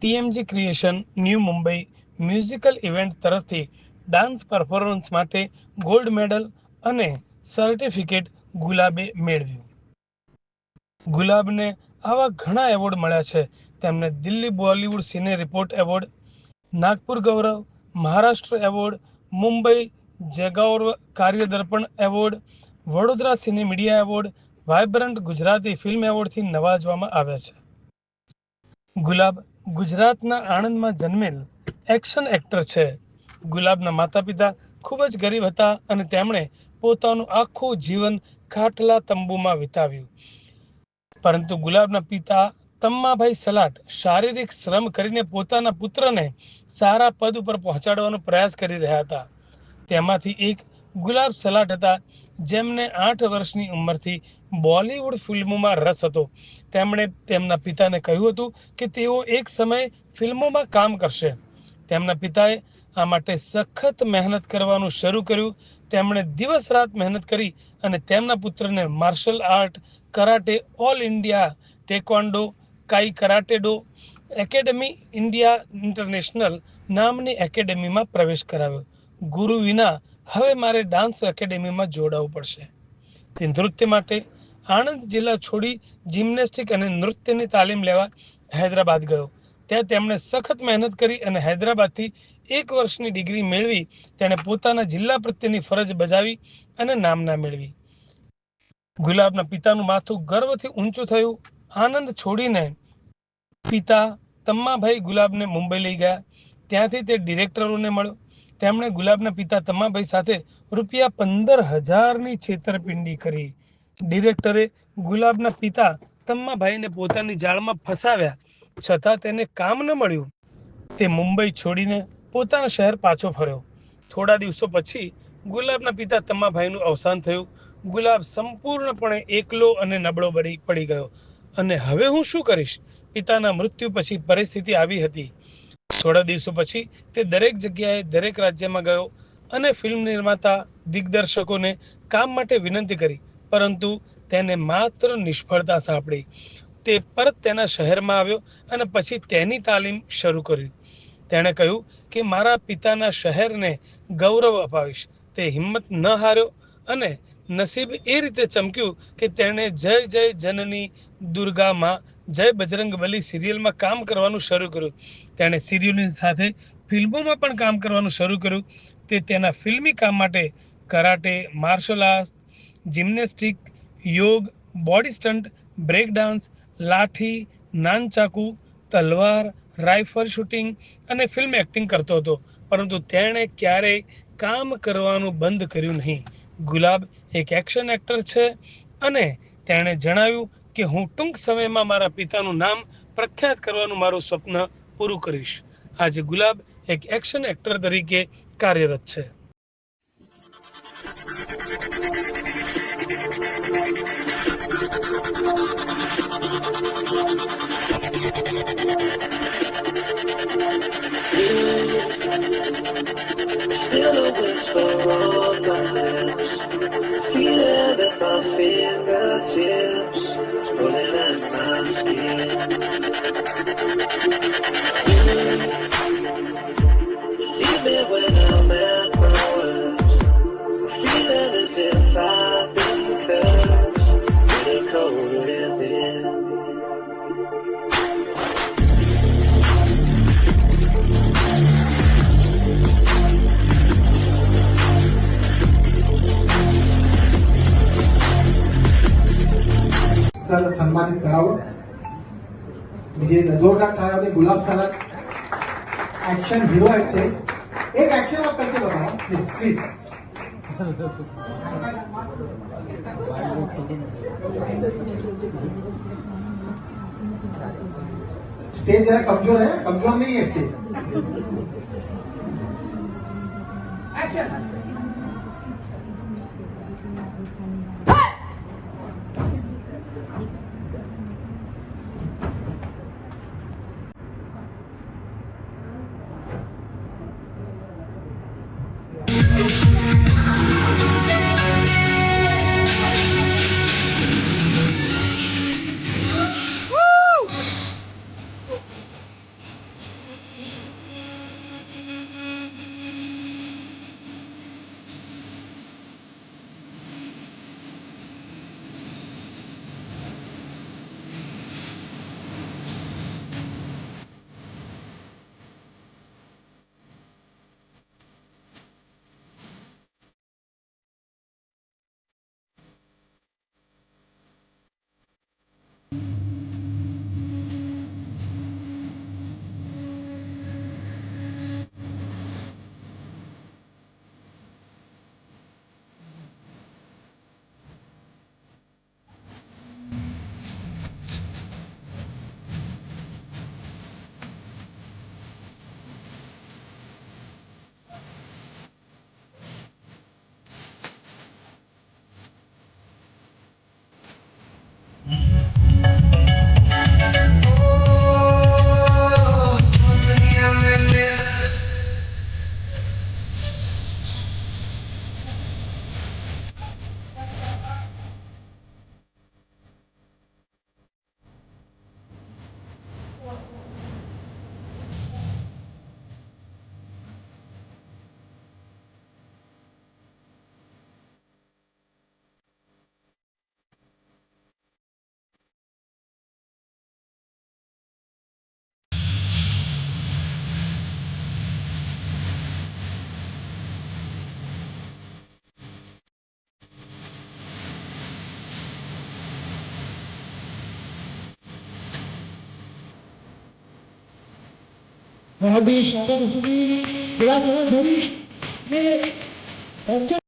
ટીએમજી creation New Mumbai musical event તરફથી dance performance માટે gold medal અને સર્ટિફિકેટ ગુલાબે મેળવ્યું. ગુલાબને આવા ઘણા એવોર્ડ મળ્યા છે. તેમને Delhi Bollywood cine report award, Nagpur Gaurav, Maharashtra award, Mumbai જેગૌરવ Karya Darpan award, Vadodara cine media award, vibrant Gujarati film એવોર્ડથી નવાજવામાં આવ્યા છે. ગુલાબ ગુજરાતના આણંદમાં જન્મેલ એક્શન એક્ટર છે. ગુલાબના માતા પિતા ખૂબ જ ગરીબ હતા અને તેમણે પોતાનું આખું જીવન ખાટલા તંબુમાં વિતાવ્યું. પરંતુ ગુલાબના પિતા તમ્માભાઈ સલાટ શારીરિક શ્રમ કરીને પોતાના પુત્રને સારા પદ ઉપર પહોંચાડવાનો પ્રયાસ કરી રહ્યા હતા. તેમાંથી એક ગુલાબ સલાટ હતા, જેમને 8 વર્ષની ઉંમરથી બોલિવૂડ ફિલ્મોમાં રસ હતો. તેમણે તેમના પિતાને કહ્યું હતું કે તેઓ એક સમયે ફિલ્મોમાં કામ કરશે. તેમના પિતાએ આ માટે સખત મહેનત કરવાનું શરૂ કર્યું. તેમણે દિવસ રાત મહેનત કરી અને તેમના પુત્રને martial art, karate, all India taekwondo kai karate do academy India international નામની એકેડેમીમાં પ્રવેશ કરાવ્યો. ગુરુ વિના હવે મારે ડાન્સ એકેડેમીમાં જોડાવવું પડશે. તે નૃત્ય માટે આણંદ જિલ્લા છોડી જિમ્નેસ્ટિક અને નૃત્યની તાલીમ લેવા હૈદરાબાદ ગયો. ત્યાં તેમણે સખત મહેનત કરી અને હૈદરાબાદથી 1 વર્ષની ડિગ્રી મેળવી. તેણે પોતાના જિલ્લા પ્રત્યેની ફરજ બજાવી અને નામના મેળવી. ગુલાબના પિતાનું માથું ગર્વથી ઊંચું થયું. આનંદ છોડીને પિતા તમ્માભાઈ ગુલાબને મુંબઈ લઈ ગયા. ત્યાંથી તે ડિરેક્ટરોને મળ્યો. તેમણે ગુલાબના પિતા તમ્માભાઈ સાથે ₹15,000ની છેતરપિંડી કરી. ડિરેક્ટરે ગુલાબના પિતા તમ્માભાઈને પોતાની જાળમાં ફસાવ્યા, છતાં તેને કામ ન મળ્યું. તે મુંબઈ છોડીને પોતાના શહેર પાછો ફર્યો. થોડા દિવસો પછી ગુલાબના પિતા તમ્માભાઈનું અવસાન થયું. ગુલાબ સંપૂર્ણપણે એકલો અને નબળો પડી ગયો. અને હવે હું શું કરીશ? પિતાના મૃત્યુ પછી પરિસ્થિતિ આવી હતી. થોડા દિવસો પછી તે દરેક જગ્યાએ, દરેક રાજ્યમાં ગયો અને ફિલ્મ નિર્માતા, દિગ્દર્શકોને કામ માટે વિનંતી કરી, પરંતુ તેને માત્ર નિષ્ફળતા સાંપડી. તે પરત તેના શહેરમાં આવ્યો અને પછી તેની તાલીમ શરૂ કરી. તેણે કહ્યું કે મારા પિતાના શહેરને ગૌરવ અપાવીશ. તે હિંમત ન હાર્યો અને નસીબ એ રીતે ચમક્યું કે તેણે જય જય જનની દુર્ગામાં, જય બજરંગબલી સિરિયલમાં કામ કરવાનું શરૂ કર્યું. તેણે સિરિયલની સાથે ફિલ્મોમાં પણ કામ કરવાનું શરૂ કર્યું. તે તેના ફિલ્મી કામ માટે કરાટે, માર્શલ આર્ટ, જિમ્નેસ્ટિક, યોગ, બોડી સ્ટન્ટ, બ્રેક ડાન્સ, લાઠી, નાનચાકુ, તલવાર, રાઇફલ શૂટિંગ અને ફિલ્મ એક્ટિંગ કરતો હતો. પરંતુ તેણે ક્યારેય કામ કરવાનું બંધ કર્યું નહીં. ગુલાબ એક એક્શન એક્ટર છે અને તેણે જણાવ્યું કે હું ટૂંક સમયમાં મારા પિતાનું નામ પ્રખ્યાત કરવાનું મારું સ્વપ્ન પૂરું કરીશ. આજે ગુલાબ એક એક્શન એક્ટર તરીકે કાર્યરત છે. Still a whisper on my lips, feeling at my fingertips, it's pulling at my skin. Leave me when I'm at my worst, feeling as if I've been cursed, getting cold within. Sir सम्मानित करावं. म्हणजे जोरदार टाळ्या होते. गुलाब salad action हिरो आहेत ते. एक action आप करके बघा प्लीज. स्टेज जरा कमजोर है, कमजोर नहीं है स्टेज. एक्शन. हार्दिक स्वागत